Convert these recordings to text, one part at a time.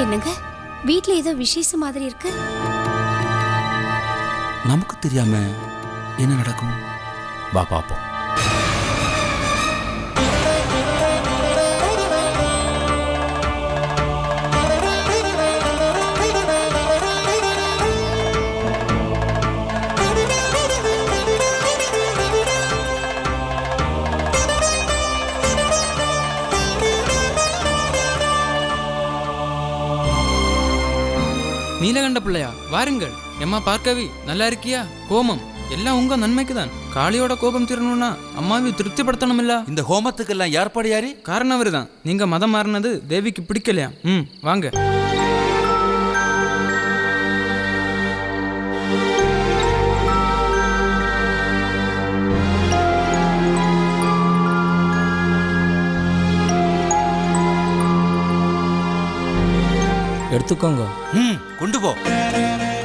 என்னங்க வீட்ல ஏதோ விசேஷம் மாதிரி இருக்கு? நமக்கு தெரியாம என்ன நடக்கும்? வா பாப்போம். நீலகண்ட பிள்ளையா, வாருங்கள். எம்மா பார்க்கவி, நல்லா இருக்கியா? கோமம் எல்லாம் உங்க நன்மைக்கு தான். காளியோட கோபம் தீரணும்னா அம்மாவை திருப்திப்படுத்தணும் இல்ல? இந்த ஹோமத்துக்கெல்லாம் ஏற்பாடு யாரு? காரணம் அவருதான். நீங்க மதம் மாறினது தேவிக்கு பிடிக்கலையா? வாங்க. எடுத்துக்கோங்க. கொண்டு போ.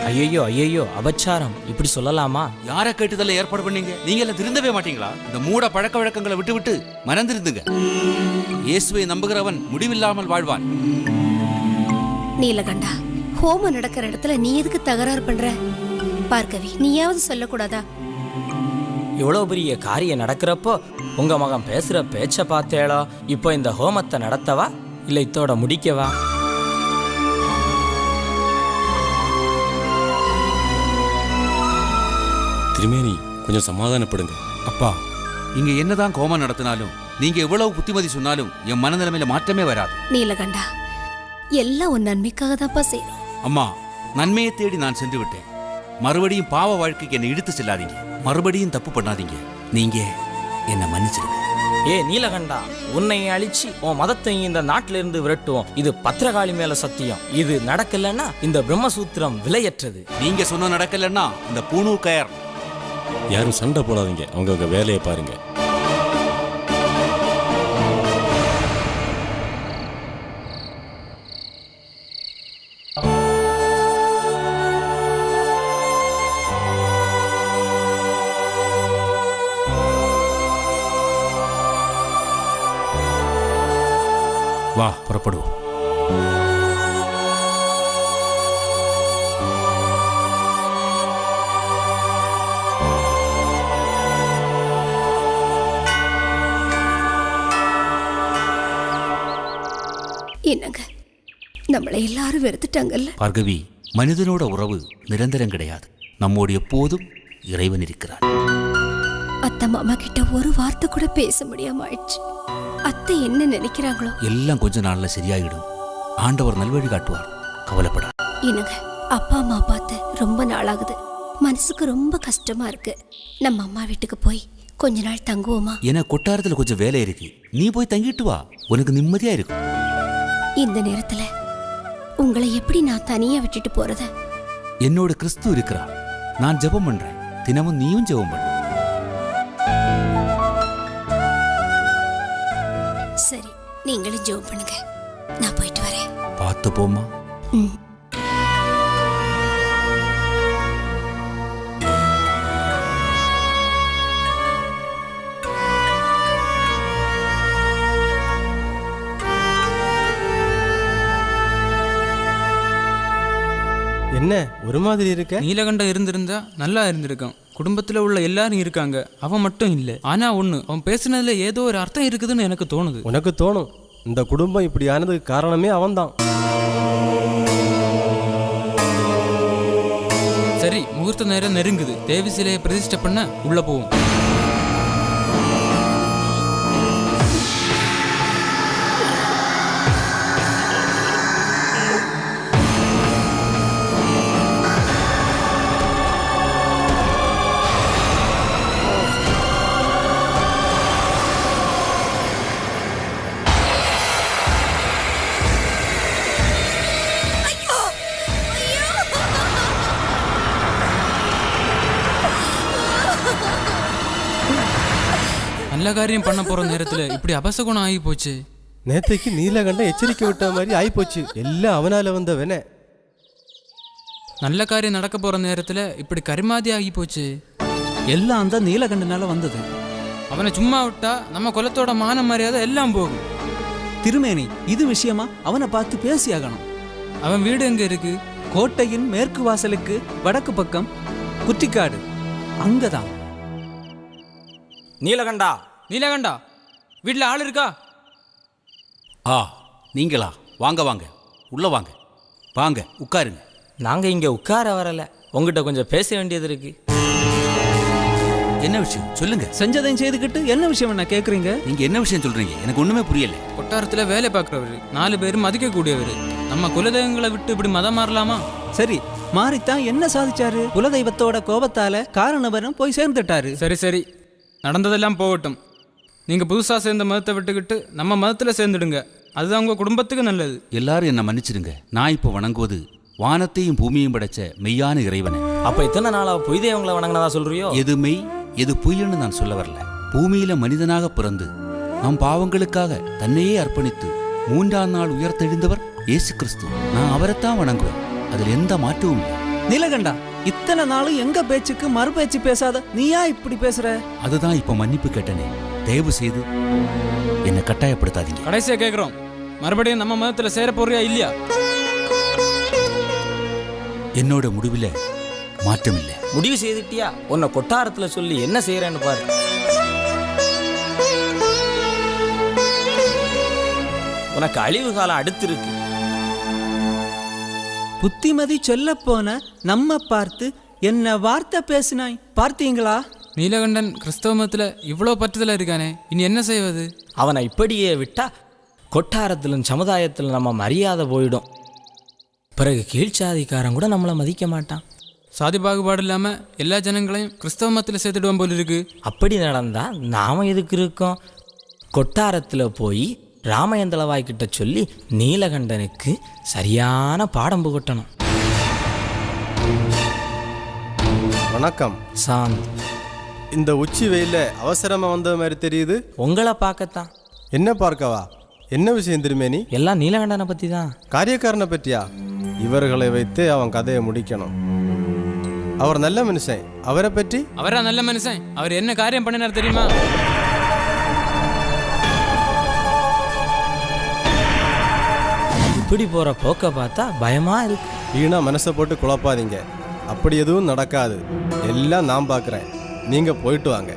ஐயோ ஐயோ, அபச்சாரம், இப்படி சொல்லலாமா? யாரை கேட்டுதல்ல ஏற்பாடு பண்ணீங்க? நீங்க எல்லாம் திருந்தவே மாட்டீங்களா? இந்த மூட பழக்க வழக்கங்களை விட்டு விட்டு மறந்திருந்துங்க. இயேசுவை நம்புகிறவன் முடிவில்லாமல் வாழ்வான். நீலகண்டா, ஹோமம் நடக்கிற இடத்துல நீ எதுக்கு தகராறு பண்ற? பார்க்கவி, நீயாவது சொல்லக்கூடாதா? இவ்வளவு பெரிய காரியம் நடக்கிறப்போ உங்க மகன் பேசுற பேச்ச பார்த்தேளோ? இப்போ இந்த ஹோமத்தை நடத்தவா இல்ல இத்தோட முடிக்கவா? திருமேனி, கொஞ்சம் சமாதானப்படுங்க. அப்பா, இங்க என்னதான் கோமம் நடத்தினாலும், நீங்க எவ்வளவு புத்திமதி சொன்னாலும் என் மனநிலைமையில மாற்றமே வராது. நீலகண்டா, எல்லாம் உன் நன்மைக்காக தான்ப்பா செய்யணும். அம்மா, நன்மையை தேடி நான் சென்று விட்டேன். மறுபடியும் பாவ வாழ்க்கைக்கு என்னை இழுத்து செல்லாதீங்க. மறுபடியும் தப்பு பண்ணாதீங்க. நீங்க என்ன மன்னிச்சிருங்க. ஏ நீலகண்டா, உன்னை அழிச்சு உன் மதத்தை இந்த நாட்டில இருந்து விரட்டுவோம். இது பத்திரகாளி மேல சத்தியம். இது நடக்கலன்னா இந்த பிரம்மசூத்திரம் விலையற்றது. நீங்க சொன்ன நடக்கலன்னா இந்த பூணூர் கயர். யாரும் சண்டை போடாதீங்க, அவங்க வேலையை பாருங்க. வா, புறப்படுவோம். என்னங்க, நம்மளை எல்லாரும் வெறுத்துட்டாங்கல்ல? பார்கவி, மனிதனோட உறவு நிரந்தரம் கிடையாது. நம்மோடு எப்போதும் இறைவன் இருக்கிறார். அத்தை மாமா கிட்ட ஒரு வார்த்தை கூட பேச முடியாம ஆயிடுச்சு. அத்தை என்ன நினைக்கிறாங்களோ? எல்லாம் கொஞ்ச நாள்ல சரியாயிடும். ஆண்டவர் நல்வழி காட்டுவார், கவலைப்படாது. என்னங்க, அப்பா அம்மா பார்த்து ரொம்ப நாளாகுது. மனசுக்கு ரொம்ப கஷ்டமா இருக்கு. நம்ம அம்மா வீட்டுக்கு போய் கொஞ்ச நாள் தங்குவோமா? என கொட்டாரத்துல கொஞ்சம் வேலை இருக்கு. நீ போய் தங்கிட்டு வா, உனக்கு நிம்மதியா இருக்கும். இந்த நேரத்துல உங்களை எப்படி நான் தனியா விட்டுட்டு போறது? என்னோட கிறிஸ்து இருக்கிறார். நான் ஜெபம் பண்றேன். தினமும் நீயும் ஜெபம் பண்ணு. சரி, நீங்களும் ஜெபம் பண்ணுங்க. நான் போயிட்டு வரேன். பார்த்து போமா. என்ன ஒரு மாதிரி இருக்க? நீலகண்டம் இருந்திருந்தா நல்லா இருந்திருக்கான். குடும்பத்துல உள்ள எல்லாரும் இருக்காங்க, அவன் மட்டும் இல்லை. ஆனா ஒண்ணு, அவன் பேசுனதுல ஏதோ ஒரு அர்த்தம் இருக்குதுன்னு எனக்கு தோணுது. உனக்கு தோணும். இந்த குடும்பம் இப்படி ஆனதுக்கு காரணமே அவன்தான். சரி, முகூர்த்த நேரம் நெருங்குது. தேவி சிலையை பிரதிஷ்டை பண்ண உள்ள போவோம். நல்ல காரியம் பண்ண போற நேரத்துல இப்படி அபசகுணம் ஆகி போச்சு. நேத்தைக்கு நீலகண்டம் எச்சரிக்கை விட்ட மாதிரி ஆயிப்போச்சு. எல்லாம் அவனால வந்தவன. நல்ல காரியம் நடக்க போற நேரத்துல இப்படி கரிமாதி ஆகி போச்சு. எல்லாம் அந்த நீலகண்டனால வந்தது. அவனை சும்மா விட்டா நம்ம குலத்தோட மான மரியாதை எல்லாம் போகும். திருமேனி, இது விஷயமா அவனை பார்த்து பேசியாகணும். அவன் வீடு எங்க இருக்கு? கோட்டையின் மேற்கு வாசலுக்கு வடக்கு பக்கம் குட்டிக்காடு அங்கதான். நீலகண்டா, நீலகண்டா, வீட்டில் ஆள் இருக்கா? ஆ, நீங்களா? வாங்க வாங்க, உள்ள வாங்க. வாங்க உட்காருங்க. நாங்க இங்க உட்கார வரல, உங்ககிட்ட கொஞ்சம் பேச வேண்டியது இருக்கு. என்ன விஷயம் சொல்லுங்க. செஞ்சதையும் செய்துக்கிட்டு என்ன விஷயம் என்ன கேக்குறீங்க? நீங்க என்ன விஷயம் சொல்றீங்க? எனக்கு ஒண்ணுமே புரியல. கொட்டாரத்தில் வேலை பார்க்குறவர், 4 பேரும் மதிக்கக்கூடியவர். நம்ம குலதெய்வங்களை விட்டு இப்படி மதம் மாறலாமா? சரி, மாறித்தான் என்ன சாதிச்சாரு? குலதெய்வத்தோட கோபத்தால காரணவரும் போய் சேர்ந்துட்டாரு. சரி சரி, நடந்ததெல்லாம் போகட்டும். நீங்கள் புதுசாக சேர்ந்த மதத்தை விட்டுக்கிட்டு நம்ம மதத்தில் சேர்ந்துடுங்க. அதுதான் உங்கள் குடும்பத்துக்கு நல்லது. எல்லாரும் என்ன மன்னிச்சிடுங்க. நான் இப்போ வணங்குவது வானத்தையும் பூமியையும் படைச்ச மெய்யான இறைவனை. அப்ப இத்தனை நாளா பொய் தெய்வங்களை வணங்கினதா சொல்றியோ? எது மெய் எது பொய்ன்னு நான் சொல்ல வரல. பூமியில மனிதனாக பிறந்து நம் பாவங்களுக்காக தன்னையே அர்ப்பணித்து 3ஆம் நாள் உயர்த்தெழுந்தவர் இயேசு கிறிஸ்து. நான் அவரைத்தான் வணங்குவேன். அதில் எந்த மாற்றமும் இல்லை. நீலகண்டா, இத்தனை நாளும் எங்க பேச்சுக்கு மறுபேச்சு பேசாத நீயா இப்படி பேசுற? அதுதான் இப்போ மன்னிப்பு கேட்டனே. தயவு செய்து என்னை கட்டாயப்படுத்தாதீங்க. கடைசியாக கேட்குறோம், மறுபடியும் நம்ம மதத்தில் சேர போறியா இல்லையா? என்னோட முடிவில் மாற்றம் இல்லை. முடிவு செய்துட்டியா? உன்னை கொட்டாரத்துல சொல்லி என்ன செய்யறேன்னு பாரு. உனக்கு அழிவு காலம் அடுத்திருக்கு. புத்திமதி சொல்ல போன நம்ம பார்த்து என்ன வார்த்தை பேசினாய் பார்த்தீங்களா? நீலகண்டன் கிறிஸ்தவ மதத்தில் இவ்வளோ பற்றுதலாக இருக்கானே, இனி என்ன செய்வது? அவனை இப்படியே விட்டா கொட்டாரத்திலும் சமுதாயத்திலும் நம்ம மரியாதை போயிடும். பிறகு கீழ்ச்சாதிக்காரன் கூட நம்மளை மதிக்க மாட்டான். சாதி பாகுபாடு இல்லாமல் எல்லா ஜனங்களையும் கிறிஸ்தவ மதத்தில் சேர்த்துடுவோம் போல இருக்கு. அப்படி நடந்தா நாம எதுக்கு இருக்கோம்? கொட்டாரத்தில் போய் ராமயந்தளவாய்கிட்ட சொல்லி நீலகண்டனுக்கு சரியான பாடம் புகட்டணும். வணக்கம். சாந்த், இந்த உச்சி வெயில அவசரமா வந்த மாதிரி தெரியுது. உங்களை பார்க்கத்தான். என்ன பார்க்கவா? என்ன விஷயம் திருமேனி? எல்லாம் நீலகண்டனை பற்றி தான். காரியக்காரனை பற்றியா? இவர்களை வைத்து அவன் கதையை முடிக்கணும். அவர் நல்ல மனுஷன். அவரை பற்றி? அவரா நல்ல மனுஷன்? அவர் என்ன காரியம் பண்ணினார் தெரியுமா? இப்படி போற போக்க பார்த்தா பயமா இருக்கு. வீணா மனசை போட்டு குழப்பாதீங்க. அப்படி எதுவும் நடக்காது. எல்லாம் நான் பார்க்குறேன். நீங்க போயிட்டு வாங்க.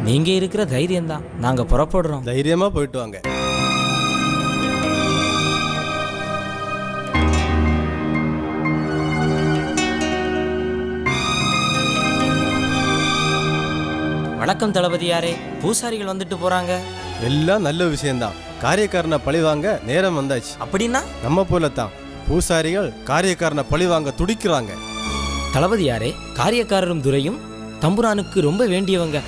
நீங்க இருக்கிற தைரியம் தான் நாங்க புறப்படுறோம். தைரியமா போயிட்டு வாங்க. வணக்கம் தளபதியாரே, பூசாரிகள் வந்துட்டு போறாங்க. எல்லாம் நல்ல விஷயம்தான். காரியக்காரனை பழி வாங்க நேரம் வந்தாச்சு. அப்படின்னா நம்ம போலத்தான் பூசாரிகள் காரியக்காரனை பழி வாங்க துடிக்கிறாங்க. தளபதியாரே, காரியக்காரரும் துரையும் தம்புரானுக்கு ரொம்ப வேண்டியவங்க.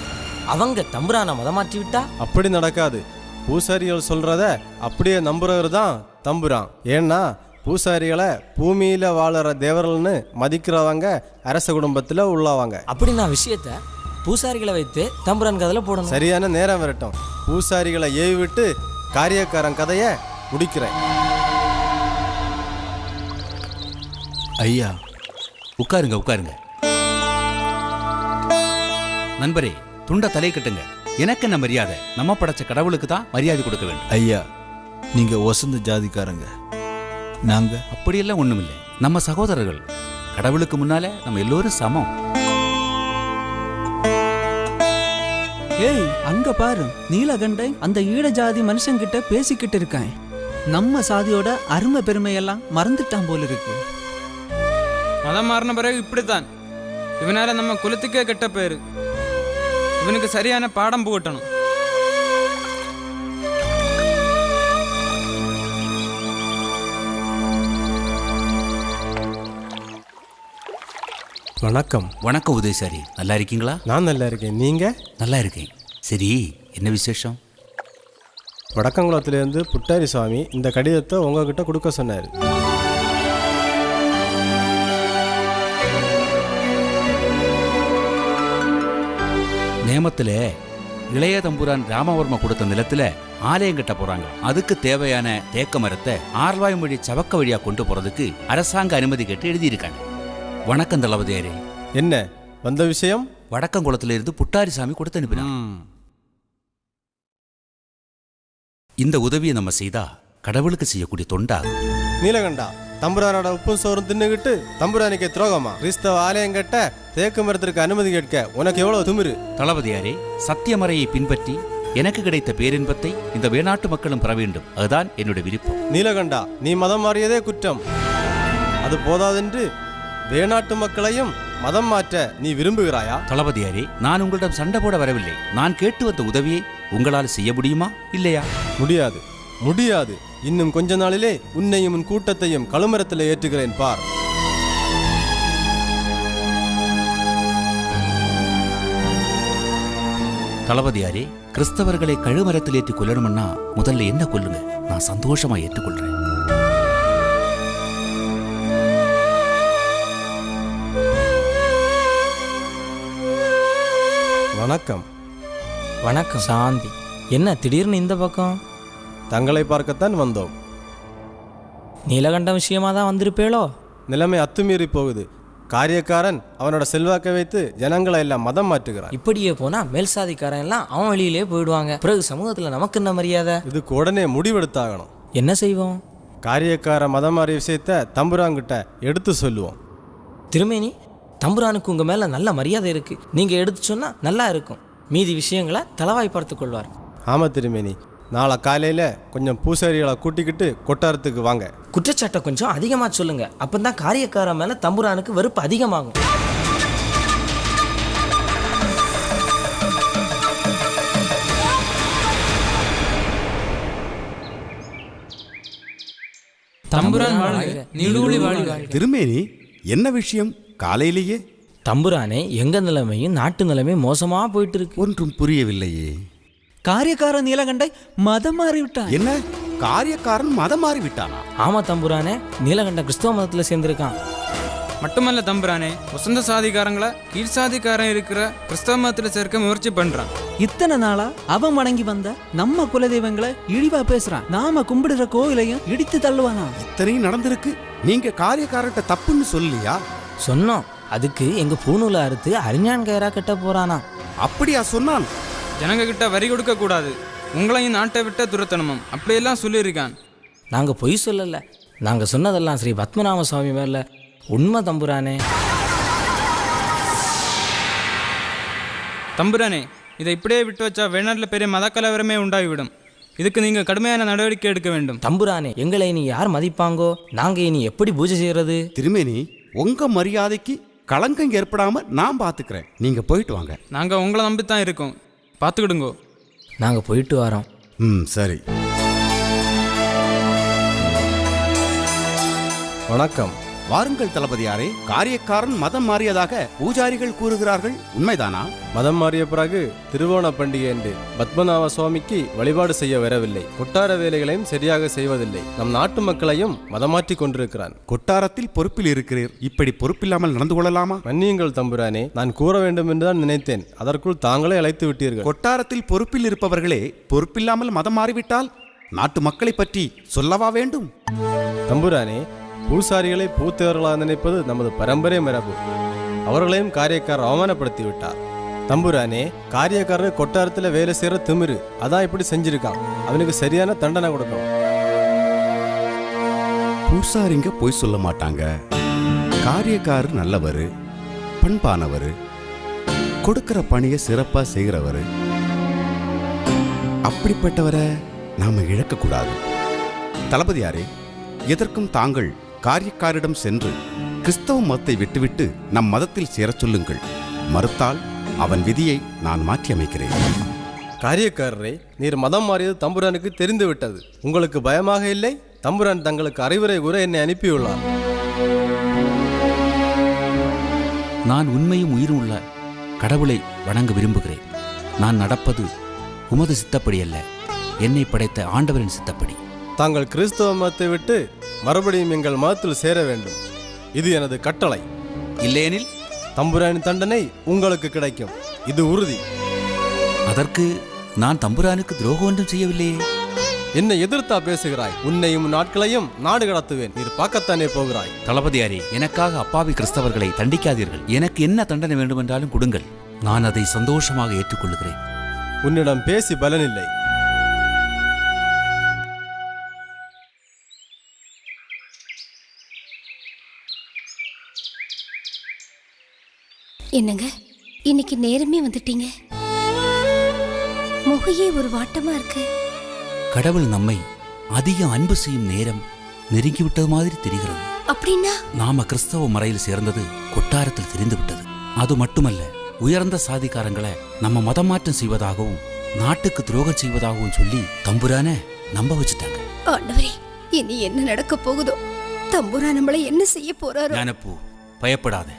அவங்க தம்புரானை மதமாற்றி விட்டா? அப்படி நடக்காது. பூசாரிகள் சொல்றத அப்படியே நம்புறவர் தான் தம்புரான். ஏன்னா பூசாரிகளை பூமியில வாழற தேவர்கள்னு மதிக்கிறவங்க அரச குடும்பத்துல உள்ளவங்க. அப்படி நான் விஷயத்த பூசாரிகளை வைத்து தம்புரான் கதையில போடணும். சரியான நேரம் வரட்டும். பூசாரிகளை ஏவி விட்டு காரியக்காரன் கதையை முடிக்கிறேன். ஐயா, உட்காருங்க உட்காருங்க. நண்பரே, துண்ட தலை கட்டுங்க. எனக்கு என்ன மரியாதை? நம்ம படைச்ச கடவுளுக்கு தான் மரியாதை கொடுக்க வேண்டும். ஐயா, நீங்க வசந்த ஜாதிக்காரங்க. நாங்க அப்படியெல்லாம் ஒண்ணுமில்லை. நம்ம சகோதரர்கள். கடவுளுக்கு முன்னால நம்ம எல்லோரும் சமம். ஏய், அங்க பாரு, நீலகண்டன் அந்த ஈழ ஜாதி மனுஷங்கிட்ட பேசிக்கிட்டு இருக்கான். நம்ம சாதியோட அருமை பெருமையெல்லாம் மறந்துட்டான் போல இருக்கு. மதம் மாறின பிறகு இப்படித்தான். இவனால நம்ம குலத்துக்கே கெட்ட பேரு. இவனுக்கு சரியான பாடம் புகட்டணும். வணக்கம். வணக்கம் உதயசாரி, நல்லா இருக்கீங்களா? நான் நல்லா இருக்கேன். நீங்க? நல்லா இருக்கேன். சரி, என்ன விசேஷம்? வடக்கங்குளத்திலேருந்து புட்டாரி சுவாமி இந்த கடிதத்தை உங்ககிட்ட கொடுக்க சொன்னார். நேமத்துல இளைய தம்புரான் ராமவர்மா கொடுத்த நிலத்துல ஆலயம் கட்ட போறாங்க. அதுக்கு தேவையான தேக்க மரத்தை ஆர்வாய்மொழி சவக்க வழியா கொண்டு போறதுக்கு அரசாங்க அனுமதி கேட்டு எழுதியிருக்காங்க. வணக்கம் தளபதியாரே. என்ன வந்த விஷயம்? வடக்கங்குளத்துல இருந்து புட்டாரி சாமி கொடுத்து அனுப்பினார். இந்த உதவியை நம்ம செய்தா கடவுளுக்கு செய்யக்கூடிய தொண்டா. நீலகண்டா, தம்புரானோட உப்பும் சோறும் தின்னுகிட்டு தம்புரானிக்கு துரோகமா? கிறிஸ்தவ ஆலயம் கட்ட தேக்கு மரத்திற்கு அனுமதி கேட்க உனக்கு எவ்வளவு துமிரு? தளபதியாரே, சத்தியமறையை பின்பற்றி எனக்கு கிடைத்த பேரின்பத்தை இந்த வேணாட்டு மக்களும் பெற வேண்டும். அதுதான் என்னுடைய விருப்பம். நீலகண்டா, நீ மதம் மாறியதே குற்றம். அது போதாதென்று வேணாட்டு மக்களையும் மதம் மாற்ற நீ விரும்புகிறாயா? தளபதியாரே, நான் உங்களிடம் சண்டை போட வரவில்லை. நான் கேட்டு வந்த உதவியை உங்களால் செய்ய முடியுமா இல்லையா? முடியாது, முடியாது. இன்னும் கொஞ்ச நாளிலே உன்னையும் உன் கூட்டத்தையும் கழுமரத்தில் ஏற்றுகிறேன் பார். தளபதியாரே, கிறிஸ்தவர்களை கழுமரத்தில் ஏற்றி கொல்லணும்னா முதல்ல என்ன கொல்லுங்க, நான் சந்தோஷமா ஏற்றுக்கொள்றேன். வணக்கம். வணக்கம். சாந்தி. என்ன திடீர்னு இந்த பக்கம்? தங்களை பார்க்கத்தான் வந்தோம். நீலகண்ட விஷயமா தான் வந்திருப்பேளோ? நிலைமை அத்துமீறி போகுது. காரியக்காரன் அவனோட செல்வாக்கை வைத்து ஜனங்களை எல்லாம் மதம் மாற்றுகிறான். இப்படியே போனா மேல் சாதிக்காரன் எல்லாம் அவன் வழியிலே போயிடுவாங்க. பிறகு சமூகத்துல நமக்கு என்ன மரியாதை? இதுக்கு உடனே முடிவெடுத்தாகணும். என்ன செய்வோம்? காரியக்கார மதம் மாறிய விஷயத்த தம்புராங்கிட்ட எடுத்து சொல்லுவோம். திருமேனி, தம்புரானுக்கு உங்க மேல நல்ல மரியாதை இருக்கு. நீங்க எடுத்து சொன்னா நல்லா இருக்கும். மீதி விஷயங்களை தளவாய் பார்த்துக் கொள்வார். ஆமா திருமேனி, நாளை காலையில கொஞ்சம் பூசாரிகளை கூட்டிக்கிட்டு கொட்டாரத்துக்கு வாங்க. குற்றச்சாட்டை கொஞ்சம் அதிகமா சொல்லுங்க. அப்பதான் காரியக்கார மேல தம்புரானுக்கு வெறுப்பு அதிகமாகும். தம்புரான் வாழ்க, நீடூழி வாழ்க. திருமேனி, என்ன விஷயம் காலையிலேயே? தம்புரானே, எங்க நிலைமையும் நாட்டு நிலைமையும் மோசமா போயிட்டு இருக்கு. ஒன்றும் புரியவில்லையே. காரியக்கார நீலகண்டை மதம் மாறிவிட்டான். என்ன, காரியக்காரன் மதம் மாறிவிட்டானா? ஆமா தம்புரானே, நீலகண்ட கிறிஸ்தவ மதத்துல சேர்ந்திருக்கான். மட்டுமல்ல தம்புரானே, வசந்த சாதிக்காரங்களை கீழ் சாதிக்காரன் இருக்கிற கிறிஸ்தவ மதத்தில் சேர்க்க முயற்சி பண்றான். இத்தனை நாளா அவன் வணங்கி வந்த நம்ம குலதெய்வங்களை இழிவா பேசுறான். நாம கும்பிடுற கோவிலையும் இடித்து தள்ளுவானா? இத்தனையும் நடந்திருக்கு. நீங்க காரியக்காரர்கிட்ட தப்புன்னு சொல்லலையா? சொன்னோம். அதுக்கு எங்க பூநூலை அறுத்து அறிஞான் கயிறா கட்ட போறானா? அப்படியா சொன்னான்? ஜனங்க கிட்ட வரி கொடுக்க கூடாது, உங்களையும் நாட்டை விட்ட துரத்தணுமம், அப்படியெல்லாம் சொல்லியிருக்கான். நாங்க பொய் சொல்லல. நாங்க சொன்னதெல்லாம் ஸ்ரீ பத்மநாப சுவாமி மேல உண்மை தம்புரானே. தம்புரானே, இதை இப்படியே விட்டு வச்சா வெளிநாட்டில் பெரிய மத கலவரமே உண்டாகிவிடும். இதுக்கு நீங்க கடுமையான நடவடிக்கை எடுக்க வேண்டும். தம்புரானே, எங்களை இனி யார் மதிப்பாங்கோ? நாங்க இனி எப்படி பூஜை செய்யறது? திருமேனி, உங்க மரியாதைக்கு களங்கம் ஏற்படாம நான் பாத்துக்கிறேன். நீங்க போயிட்டு வாங்க. நாங்க உங்களை நம்பித்தான் இருக்கோம், பார்த்துக்கிடுங்கோ. நாங்க போயிட்டு வரோம். சரி. வணக்கம். வாருங்கள் தளபதியாரே. காரியக்காரன் மதம் மாறியதாக பூஜாரிகள் கூறுகிறார்கள், உண்மைதானா? மதம் மாறிய பிறகு திருவோண பண்டிகை என்று பத்மநாப சுவாமிக்கு வழிபாடு செய்ய வரவில்லை. கொட்டார வேலைகளையும் சரியாக செய்வதில்லை. நம் நாட்டு மக்களையும் மதமாற்றி கொண்டிருக்கிறான். கொட்டாரத்தில் பொறுப்பில் இருக்கிறீர், இப்படி பொறுப்பில்லாமல் நடந்து கொள்ளலாமா? மன்னியுங்கள் தம்புரானே, நான் கூற வேண்டும் என்றுதான் நினைத்தேன். அதற்குள் தாங்களே அழைத்து விட்டீர்கள். கொட்டாரத்தில் பொறுப்பில் இருப்பவர்களே பொறுப்பில்லாமல் மதம் மாறிவிட்டால் நாட்டு மக்களை பற்றி சொல்லவா வேண்டும்? தம்புரானே, பூசாரிகளை பூத்தவர்களாக நினைப்பது நமது பரம்பரை மரபு. அவர்களையும் காரியக்காரர் அவமானப்படுத்தி விட்டார். தம்புரானே, காரியக்காரர் கொட்டாரத்தில் வேலை செய்யற திமிரு, அதான் இப்படி செஞ்சிருக்கான். அவனுக்கு சரியான தண்டனை கொடுக்கணும். பூசாரிங்க பொய் சொல்ல மாட்டாங்க. காரியக்காரர் நல்லவர், பண்பானவர், கொடுக்கிற பணியை சிறப்பா செய்கிறவர். அப்படிப்பட்டவரை நாம இழக்கக்கூடாது. தளபதியாரே, எதற்கும் தாங்கள் காரியக்காரிடம் சென்று கிறிஸ்தவ மதத்தை விட்டுவிட்டு நம் மதத்தில் சேரச் சொல்லுங்கள். மறுத்தால் அவன் விதியை நான் மாற்றி அமைக்கிறேன். காரியக்காரரே, நீர் மதம் மாறியது தம்புரானுக்கு தெரிந்து விட்டது. உங்களுக்கு பயமாக இல்லை? தம்புரான் தங்களுக்கு அறிவுரை கூற என்னை அனுப்பியுள்ளார். நான் உண்மையும் உயிரும் உள்ள கடவுளை வணங்க விரும்புகிறேன். நான் நடப்பது உமது சித்தப்படி அல்ல, என்னை படைத்த ஆண்டவரின் சித்தப்படி. தாங்கள் கிறிஸ்தவ மதத்தை விட்டு மறுபடியும் எங்கள் மதத்தில் சேர வேண்டும். இது எனது கட்டளை. இல்லையெனில் தம்புரானின் தண்டனை உங்களுக்கு கிடைக்கும். இது உறுதி. அதற்கு நான் தம்புரானுக்கு துரோகம் ஒன்றும் செய்யவில்லையே. என்னை எதிர்த்தா பேசுகிறாய்? உன்னையும் நாட்களையும் நாடு கடத்துவேன். நீர் பார்க்கத்தானே போகிறாய். தளபதியாரே, எனக்காக அப்பாவி கிறிஸ்தவர்களை தண்டிக்காதீர்கள். எனக்கு என்ன தண்டனை வேண்டுமென்றாலும் கொடுங்கள், நான் அதை சந்தோஷமாக ஏற்றுக்கொள்கிறேன். உன்னிடம் பேசி பலனில்லை. என்னங்க, இன்னைக்கு நேரமே வந்துட்டீங்க. முகையே ஒரு வாட்டமா இருக்கு. கடவுள் நம்மை அதிக அன்பு செய்யும் நேரம் நெருங்கிவிட்டது மாதிரி தெரிகிறது. அப்படின்னா நாம கிறிஸ்தவ மறையில் சேர்ந்தது கொட்டாரத்தில் தெரிந்து விட்டது. அது மட்டுமல்ல, உயர்ந்த சாதிக்காரங்களை நம்ம மதம் மாற்றம் செய்வதாகவும் நாட்டுக்கு துரோகம் செய்வதாகவும் சொல்லி தம்புரான நம்ப வச்சுட்டாங்க. ஆண்டவரே, இனி என்ன நடக்க போகுதோ? தம்புரா நம்மளை என்ன செய்ய போறாரோ? ஞானப்பூ, பயப்படாத.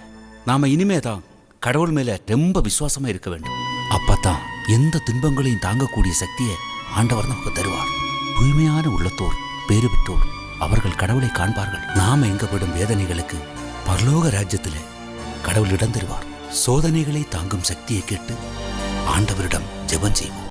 நாம இனிமேதான் கடவுள் மேல ரொம்ப விசுவாசமா இருக்க வேண்டும். அப்பதான் எந்த துன்பங்களையும் தாங்கக்கூடிய சக்தியை ஆண்டவர் நமக்கு தருவார். தூய்மையான உள்ளத்தோர், பேறு பெற்றோர், அவர்கள் கடவுளை காண்பார்கள். நாம எங்கப்படும் வேதனைகளுக்கு பரலோக ராஜ்யத்திலே கடவுள் இடம் தருவார். சோதனைகளை தாங்கும் சக்தியை கேட்டு ஆண்டவரிடம் ஜெபம் செய்வோம்.